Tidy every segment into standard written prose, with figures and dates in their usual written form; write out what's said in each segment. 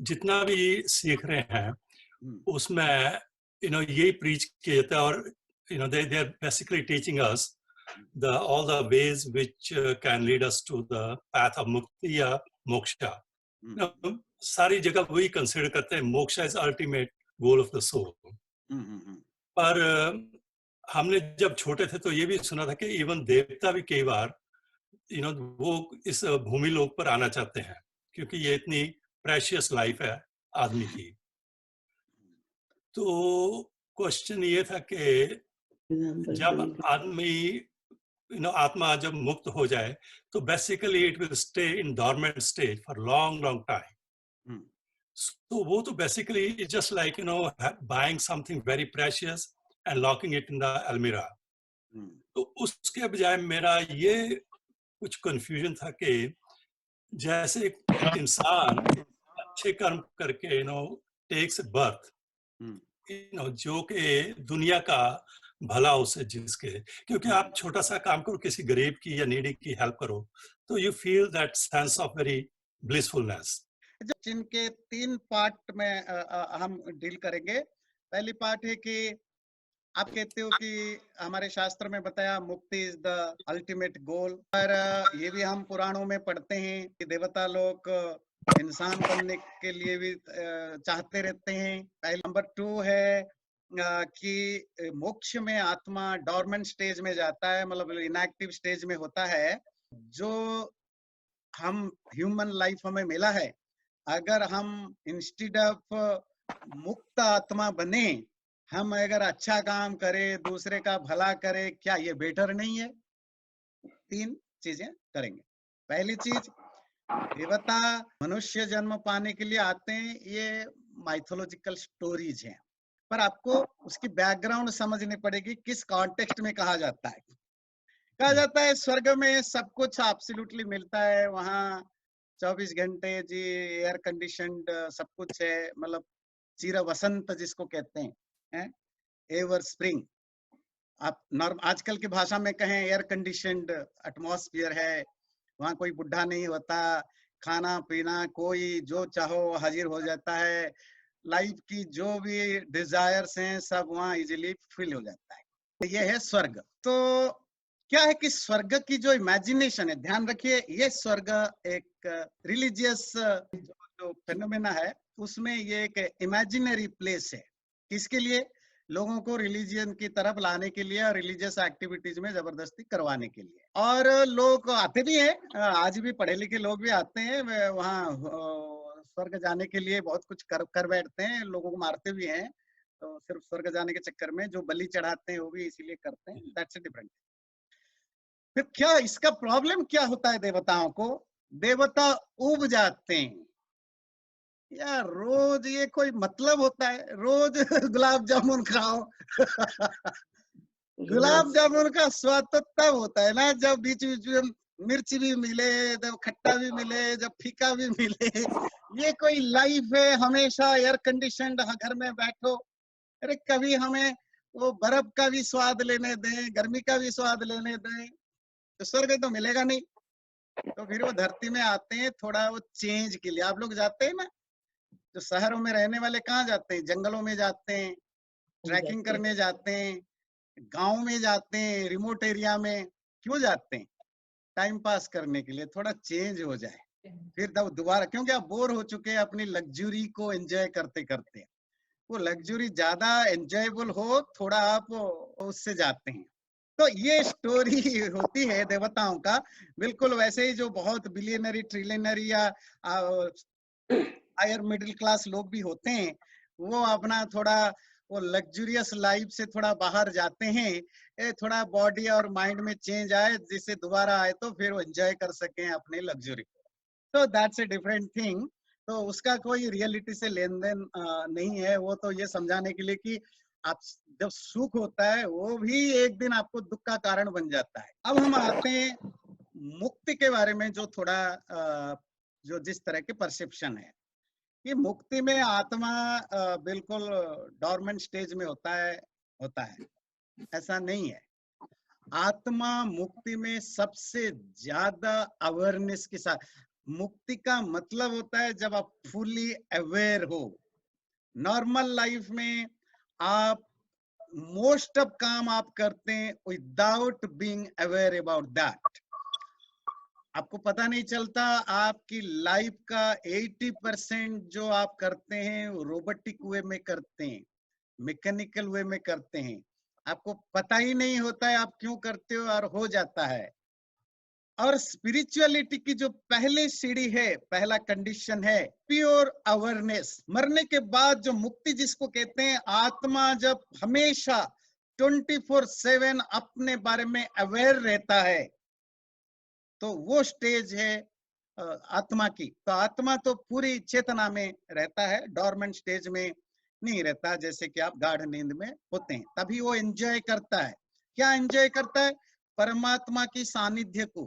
जितना भी सीख रहे हैं हुँ, उसमें यही प्रीच किया जाता है, और they are basically teaching us hmm, the all the ways which can lead us to the path of mukti या moksha. हुँ, सारी जगह वही कंसिडर करते हैं, moksha is ultimate goal of the soul. Hmm, hmm, hmm, पर हमने जब छोटे थे तो ये भी सुना था कि इवन देवता भी कई बार वो इस भूमि लोक पर आना चाहते हैं, क्योंकि ये इतनी प्रेशियस लाइफ है आदमी की। तो क्वेश्चन ये था कि एग्जाम्पल जब बोलिए। आदमी आत्मा जब मुक्त हो जाए तो basically it will stay in dormant stage for long long time. Hmm, तो वो तो basically just like buying something very precious and locking it in the almirah. Hmm, तो उसके बजाय मेरा ये कुछ कंफ्यूजन था कि जैसे एक इंसान अच्छे कर्म करके टेक्स बर्थ, हुँ, जो कि दुनिया का भला उसे जिसके, क्योंकि हुँ। आप छोटा सा काम करो, किसी गरीब की या नीडी की हेल्प करो, तो you feel that sense of very blissfulness. जो जिनके 3 पार्ट में हम डील करेंगे। पहली पार्ट है कि आप कहते हो कि हमारे शास्त्र में बताया मुक्ति इज़ द अल्टीमेट गोल, और ये भी हम पुराणों में पढ़ते हैं कि देवता लोग इंसान बनने के लिए भी चाहते रहते हैं। पहले नंबर 2 है कि मोक्ष में आत्मा डोर्मेंट स्टेज में जाता है, मतलब इनएक्टिव स्टेज में होता है। जो हम ह्यूमन लाइफ हमें मिला है, अगर हम इंस्टेड ऑफ मुक्त आत्मा बने, हम अगर अच्छा काम करें, दूसरे का भला करें, क्या ये बेटर नहीं है? 3 चीजें करेंगे। पहली चीज, देवता मनुष्य जन्म पाने के लिए आते हैं, ये माइथोलॉजिकल स्टोरीज हैं। पर आपको उसकी बैकग्राउंड समझनी पड़ेगी, किस कॉन्टेक्स्ट में कहा जाता है। कहा जाता है स्वर्ग में सब कुछ एब्सोल्युटली मिलता है, वहाँ 24 घंटे जी एयर कंडीशन्ड सब कुछ है, मतलब चिर वसंत जिसको कहते हैं, एवर स्प्रिंग। आप नॉर्म आजकल की भाषा में कहें, एयर कंडीशन्ड एटमॉस्फेयर है, वहाँ कोई बुढ़ा नहीं होता, खाना पीना कोई जो चाहो हाजिर हो जाता है, लाइफ की जो भी डिजायर्स हैं सब वहाँ इजीली फिल हो जाता है। तो ये है स्वर्ग। तो क्या है कि स्वर्ग की जो इमेजिनेशन है, ध्यान रखिए, ये स्वर्ग एक रिलीजियस जो जो फेनोमेना है, उसमें ये एक इमेजिनरी प्लेस है। किसके लिए? लोगों को रिलीजियन की तरफ लाने के लिए और रिलीजियस एक्टिविटीज में जबरदस्ती करवाने के लिए। और लोग आते भी हैं, आज भी पढ़े लिखे लोग भी आते हैं, वहाँ स्वर्ग जाने के लिए बहुत कुछ कर कर बैठते हैं, लोगों को मारते भी हैं। तो सिर्फ स्वर्ग जाने के चक्कर में जो बलि चढ़ाते हैं वो भी इसीलिए करते हैं। That's a different. फिर क्या इसका प्रॉब्लम क्या होता है देवताओं को? देवता उब जाते हैं। यार रोज ये कोई मतलब होता है? रोज गुलाब जामुन खाओ। गुलाब रोज जामुन का स्वाद तो तब होता है ना जब बीच बीच में मिर्च भी मिले, जब खट्टा भी मिले, जब फीका भी मिले। ये कोई लाइफ है हमेशा एयर कंडीशनड घर में बैठो? अरे कभी हमें वो बर्फ का भी स्वाद लेने दें, गर्मी का भी स्वाद लेने दें। तो स्वर्ग तो मिलेगा नहीं। तो फिर वो धरती में आते हैं थोड़ा वो चेंज के लिए। आप लोग जाते हैं ना, जो शहरों में रहने वाले कहाँ जाते हैं? जंगलों में जाते हैं, हम ट्रैकिंग जाते करने जाते हैं, गांव में जाते हैं, रिमोट एरिया में। क्यों जाते हैं? टाइम पास करने के लिए, थोड़ा चेंज हो जाए। हैं। फिर तब दोबारा, क्योंकि आप बोर हो चुके हैं अपनी लग्जरी को एंजॉय करते करते। वो लग्जरी ज्यादा एंजॉयबल हो, थोड़ा आप उससे जाते हैं। तो ये स्टोरी होती है देवताओं का। बिल्कुल वैसे ही जो बहुत बिलियनरी ट्रिलियनरी या हायर मिडिल क्लास लोग भी होते हैं, वो अपना थोड़ा वो लग्जरियस लाइफ से थोड़ा बाहर जाते हैं, थोड़ा बॉडी और माइंड में चेंज आए, जिससे दोबारा आए तो फिर वो एंजॉय कर सकें अपने लग्जरी को। तो दैट्स ए डिफरेंट थिंग। तो उसका कोई रियलिटी से लेन देन नहीं है। वो तो ये समझाने के लिए कि आप जब सुख होता है वो भी एक दिन आपको दुख का कारण बन जाता है। अब हम आते हैं मुक्ति के बारे में, जो थोड़ा जो जिस तरह के परसेप्शन है कि मुक्ति में आत्मा बिल्कुल डोरमेंट स्टेज में होता है। ऐसा नहीं है। आत्मा मुक्ति में सबसे ज्यादा अवेयरनेस के साथ, मुक्ति का मतलब होता है जब आप फुली अवेयर हो। नॉर्मल लाइफ में आप मोस्ट ऑफ काम आप करते हैं without being aware about that. आपको पता नहीं चलता, आपकी लाइफ का 80% जो आप करते हैं वो रोबोटिक वे में करते हैं, मैकेनिकल वे में करते हैं। आपको पता ही नहीं होता है आप क्यों करते हो और हो जाता है। और स्पिरिचुअलिटी की जो पहली सीढ़ी है, पहला कंडीशन है प्योर अवेयरनेस। मरने के बाद जो मुक्ति जिसको कहते हैं, आत्मा जब हमेशा 24/7 अपने बारे में अवेयर रहता है, तो वो स्टेज है आत्मा की। तो आत्मा तो पूरी चेतना में रहता है, डॉर्मेंट स्टेज में नहीं रहता, जैसे कि आप गाढ़ नींद में होते हैं। तभी वो एंजॉय करता है। क्या एंजॉय करता है? परमात्मा की सानिध्य को,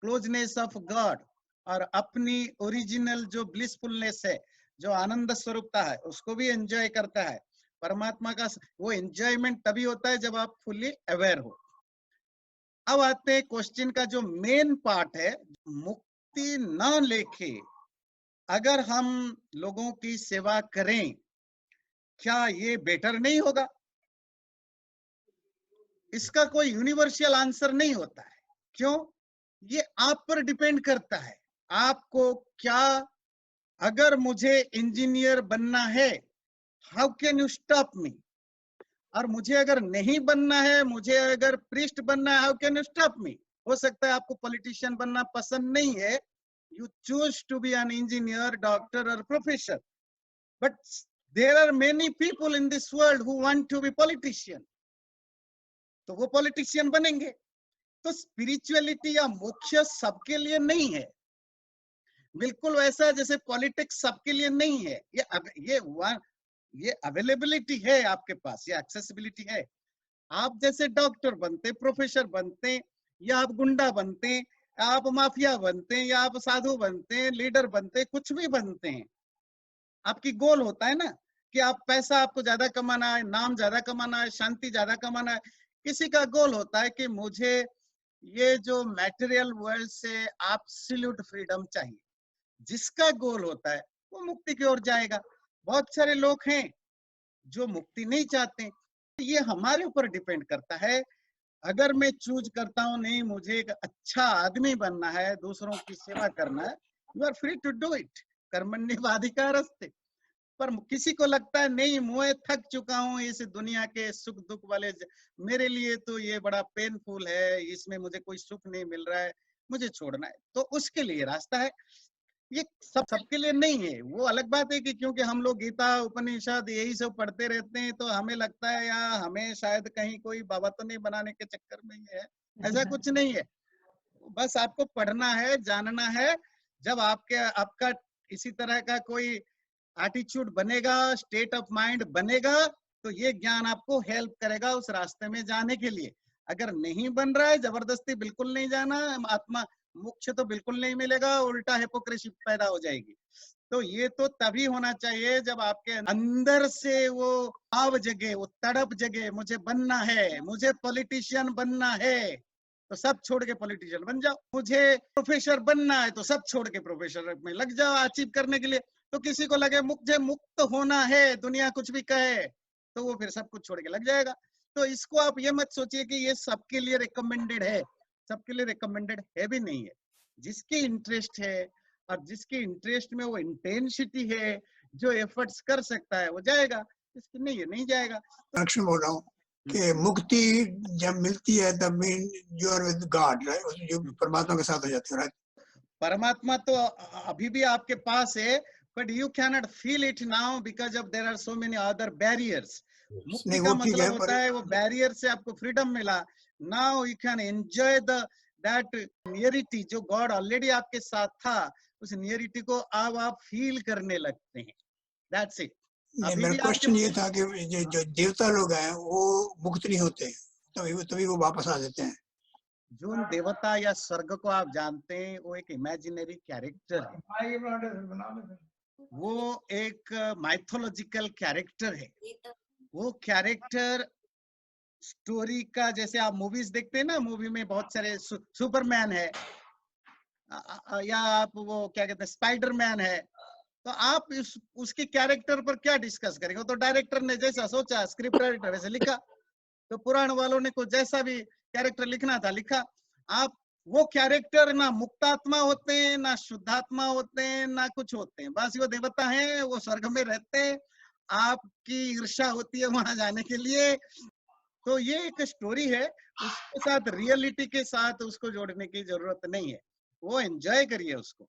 क्लोजनेस ऑफ गॉड, और अपनी ओरिजिनल जो ब्लिसफुलनेस है, जो आनंद स्वरूपता है, उसको भी एंजॉय करता है। परमात्मा का वो एंजॉयमेंट तभी होता है जब आप फुली अवेयर हो। अब आते हैं क्वेश्चन का जो मेन पार्ट है, मुक्ति न लेके अगर हम लोगों की सेवा करें, क्या ये बेटर नहीं होगा? इसका कोई यूनिवर्सल आंसर नहीं होता है। क्यों? ये आप पर डिपेंड करता है। आपको क्या, अगर मुझे इंजीनियर बनना है, हाउ कैन यू स्टॉप मी? और मुझे अगर नहीं बनना है, मुझे अगर प्रीस्ट बनना है, how can you stop me? हो सकता है आपको पॉलिटिशियन बनना पसंद नहीं है, you choose to be an engineer, doctor और professor, but there are many people in this world who want to be politician, तो वो पॉलिटिशियन बनेंगे। तो स्पिरिचुअलिटी या मोक्ष सबके लिए नहीं है, बिल्कुल वैसा जैसे पॉलिटिक्स सबके लिए नहीं है। ये अवेलेबिलिटी है आपके पास, ये एक्सेसिबिलिटी है। आप जैसे डॉक्टर बनते, प्रोफेसर बनते, या आप गुंडा बनते, आप माफिया बनते, या आप साधु बनते, लीडर बनते, कुछ भी बनते हैं, आपकी गोल होता है ना कि आप पैसा आपको ज्यादा कमाना है, नाम ज्यादा कमाना है, शांति ज्यादा कमाना है। किसी का गोल होता है कि मुझे ये जो मटेरियल वर्ल्ड से एब्सोल्यूट फ्रीडम चाहिए। जिसका गोल होता है वो मुक्ति की ओर जाएगा। बहुत सारे लोग हैं जो मुक्ति नहीं चाहते। ये हमारे ऊपर डिपेंड करता है। अगर मैं चूज करता हूं नहीं, मुझे एक अच्छा आदमी बनना है, दूसरों की सेवा करना है, you are free to do it, कर्मण्येवाधिकारस्ते। पर किसी को लगता है नहीं, मैं थक चुका हूँ इस दुनिया के सुख दुख वाले, मेरे लिए तो ये बड़ा पेनफुल है, इसमें मुझे कोई सुख नहीं मिल रहा है, मुझे छोड़ना है, तो उसके लिए रास्ता है। ये सबके लिए नहीं है। वो अलग बात है कि क्योंकि हम लोग गीता उपनिषद यही सब पढ़ते रहते हैं, तो हमें लगता है या हमें शायद कहीं कोई बाबा तो नहीं बनाने के चक्कर में ही है। ऐसा कुछ नहीं है, बस आपको पढ़ना है, जानना है। जब आपका इसी तरह का कोई एटीट्यूड बनेगा, स्टेट ऑफ माइंड बनेगा, तो ये ज्ञान आपको हेल्प करेगा उस रास्ते में जाने के लिए। अगर नहीं बन रहा है, जबरदस्ती बिल्कुल नहीं जाना, आत्मा मोक्ष तो बिल्कुल नहीं मिलेगा, उल्टा हिपोक्रेसी पैदा हो जाएगी। तो ये तो तभी होना चाहिए जब आपके अंदर से वो भाव जगे, वो तड़प जगे, मुझे बनना है, मुझे पॉलिटिशियन बनना है, तो सब छोड़ के पॉलिटिशियन बन जाओ। मुझे प्रोफेसर बनना है, तो सब छोड़ के प्रोफेसर में लग जाओ अचीव करने के लिए। तो किसी को लगे मुझे मुक्त होना है, दुनिया कुछ भी कहे, तो वो फिर सब कुछ छोड़ के लग जाएगा। तो इसको आप ये मत सोचिए कि ये सबके लिए रिकमेंडेड है, सबके लिए रिकमेंडेड है भी नहीं है। जिसकी इंटरेस्ट है और जिसकी इंटरेस्ट में वो इंटेंसिटी है, जो एफर्ट्स कर सकता है वो जाएगा, जिसकी नहीं है नहीं जाएगा। कनेक्शन बोल रहा हूँ कि मुक्ति जब मिलती है तब mean you are with God, right, जो परमात्मा के साथ हो जाते हो, राइट। परमात्मा तो अभी भी आपके पास है, but you can not feel it now because of there are so many other barriers. मुक्ति नहीं का वो ठीक मतलब है, होता है वो बैरियर से आपको फ्रीडम मिला। Now you can enjoy the that nearity जो गॉड ऑलरेडी आपके साथ था, उस नियरिटी को अब आप फील करने लगते हैं। That's it. नहीं अभी मेरा भी क्वेश्चन आपके ये था कि जो देवता लोग हैं वो मुक्त नहीं होते, तभी वो वापस आ जाते हैं। जो देवता या स्वर्ग को आप जानते हैं, वो एक इमेजिनरी कैरेक्टर है, वो एक माइथोलॉजिकल कैरेक्टर है। वो कैरेक्टर स्टोरी का, जैसे आप मूवीज देखते हैं ना, मूवी में बहुत सारे सुपरमैन है, या आप वो क्या कहते हैं स्पाइडरमैन है, तो आप उसके कैरेक्टर पर क्या डिस्कस करेंगे? तो डायरेक्टर ने जैसा सोचा, स्क्रिप्ट राइटर वैसे लिखा, तो पुराण वालों ने कुछ जैसा भी कैरेक्टर लिखना था लिखा। आप वो कैरेक्टर ना मुक्तात्मा होते हैं, ना शुद्धात्मा होते हैं, ना कुछ होते हैं, बस वो देवता हैं, वो स्वर्ग में रहते हैं, आपकी ईर्ष्या होती है वहां जाने के लिए। तो ये एक स्टोरी है, उसके साथ रियलिटी के साथ उसको जोड़ने की जरूरत नहीं है, वो एंजॉय करिए उसको।